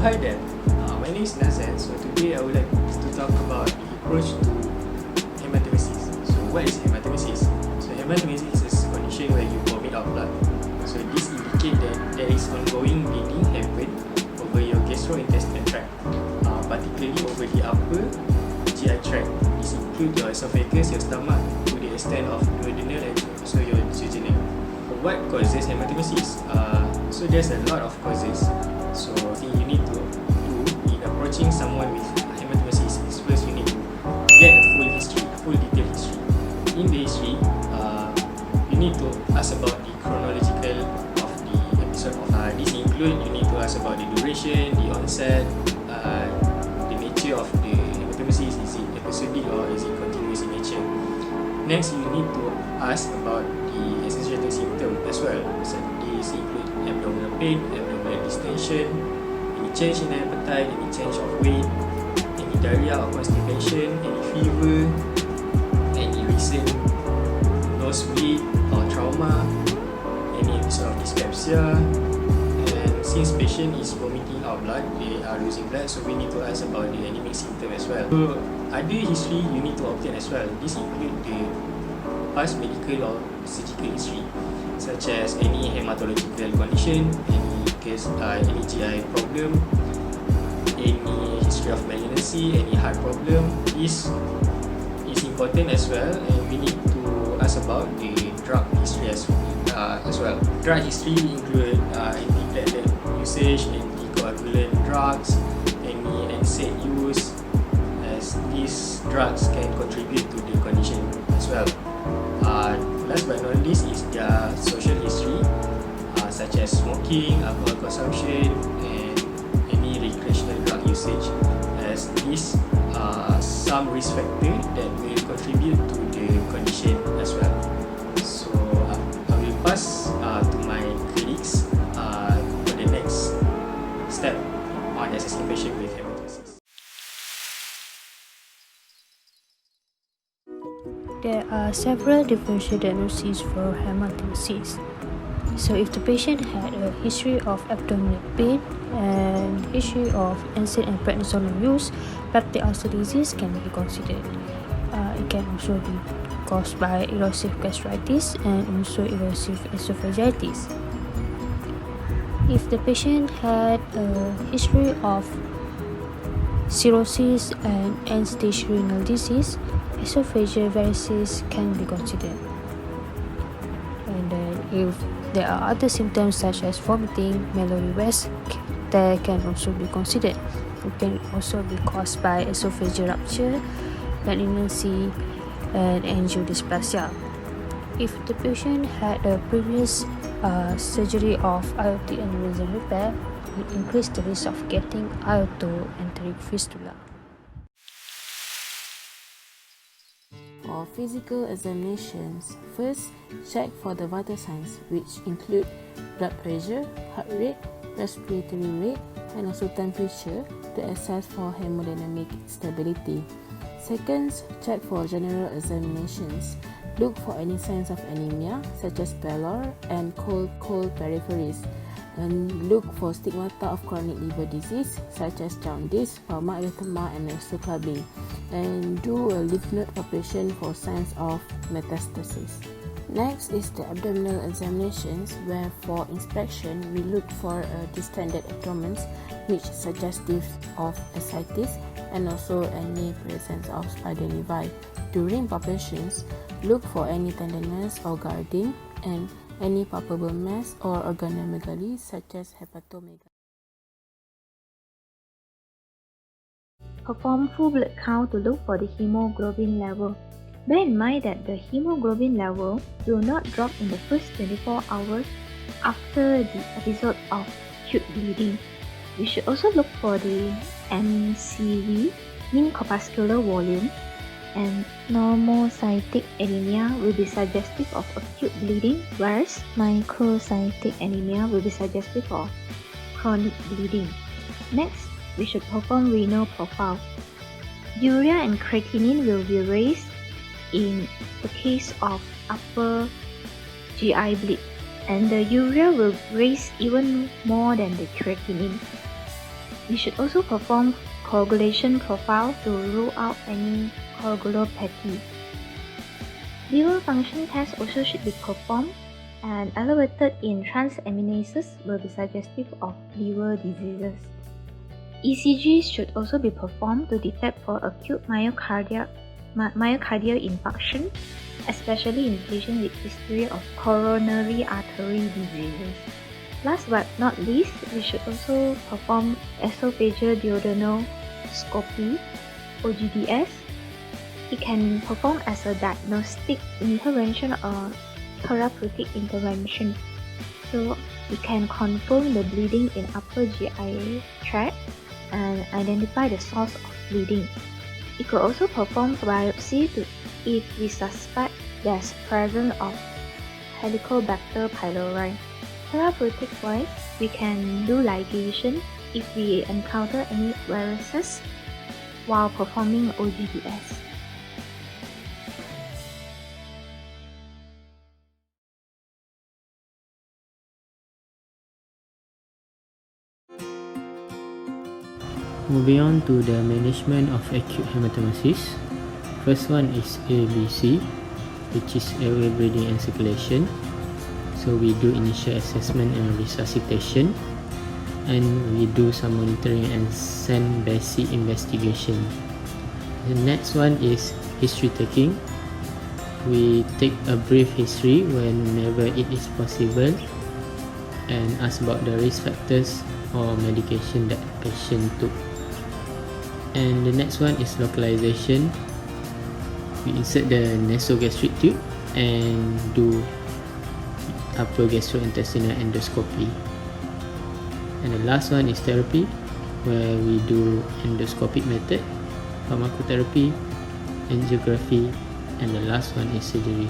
hi there, my name is Nazan. So today I would like to talk about the approach to haemetemesis. So what is haemetemesis? So haemetemesis is a condition where you vomit out blood. So this indicates that there is ongoing bleeding happen over your gastrointestinal tract, particularly over the upper GI tract. This includes your esophagus, your stomach, to the extent of duodenal and also your jejunum. What causes haemetemesis? So there's a lot of causes. So the thing you need to do in approaching someone with haemetemesis is first you need to get a full detailed history. In the history, you need to ask about the chronological of the episode. This include you need to ask about the duration, the onset, the nature of the haemetemesis. Is it episodic or is it continuous in nature? Next, you need to ask about the associated symptoms as well. So these include abdominal pain, abdominal distension, any change in appetite, any change of weight, any diarrhea or constipation, any fever, any recent nosebleed or trauma, any episode of dyspepsia. And since patient is vomiting out blood, they are losing blood, so we need to ask about the anemic symptom as well. So other history you need to obtain as well. This include the past medical or surgical history, such as any hematological condition, any GI problem, any history of malignancy, any heart problem. This is important as well, and we need to ask about the drug history as well. Drug history include antiplatelet usage, anticoagulant drugs, any NSAID use, as these drugs can contribute to the condition as well. Last but not least is their social history, such as smoking, alcohol consumption, and any recreational drug usage, as these are some risk factors that will contribute to the condition as well. So I will pass to my colleagues for the next step on assessing patient with haemetemesis. There are several differential diagnoses for haemetemesis. So if the patient had a history of abdominal pain and history of NSAID and prednisolone use, peptic ulcer disease can be considered. It can also be caused by erosive gastritis and also erosive esophagitis. If the patient had a history of cirrhosis and end-stage renal disease, esophageal varices can be considered. And then if there are other symptoms such as vomiting, Mallory West, that can also be considered. It can also be caused by esophageal rupture, malignancy, and angiodysplasia. If the patient had a previous surgery of aortic aneurysm repair, it increases the risk of getting aortoenteric fistula. For physical examinations, first check for the vital signs, which include blood pressure, heart rate, respiratory rate, and also temperature to assess for hemodynamic stability. Second, check for general examinations. Look for any signs of anemia, such as pallor and cold peripheries. And look for stigmata of chronic liver disease, such as jaundice, haematema, and also clubbing. And do a lymph node operation for signs of metastasis. Next is the abdominal examinations, where for inspection we look for distended abdomen, which suggestive of ascites, and also any presence of spider nevi. During palpations, look for any tenderness or guarding, and any palpable mass or organomegaly such as hepatomegaly. Perform full blood count to look for the hemoglobin level. Bear in mind that the hemoglobin level will not drop in the first 24 hours after the episode of acute bleeding. We should also look for the MCV, mean corpuscular volume, and normocytic anemia will be suggestive of acute bleeding, whereas microcytic anemia will be suggestive of chronic bleeding. Next, we should perform renal profile. Urea and creatinine will be raised in the case of upper GI bleed, and the urea will raise even more than the creatinine. We should also perform coagulation profile to rule out any coagulopathy. Liver function tests also should be performed, and elevated in transaminases will be suggestive of liver diseases. ECGs should also be performed to detect for acute myocardial infarction, especially in patients with history of coronary artery diseases. Last but not least, we should also perform esophageal duodenoscopy, OGDS. It can perform as a diagnostic intervention or therapeutic intervention. So it can confirm the bleeding in upper GI tract and identify the source of bleeding. It could also perform biopsy if we suspect there's presence of Helicobacter pylori. Therapeutic-wise, we can do ligation if we encounter any viruses while performing OGDS. Moving on to the management of acute haemetemesis. First one is ABC, which is airway breathing and circulation. So we do initial assessment and resuscitation, and we do some monitoring and send basic investigation. The next one is history taking. We take a brief history whenever it is possible and ask about the risk factors or medication that patient took. And the next one is localization. We insert the nasogastric tube and do upper gastrointestinal endoscopy. And the last one is therapy, where we do endoscopic method, pharmacotherapy, angiography, and the last one is surgery.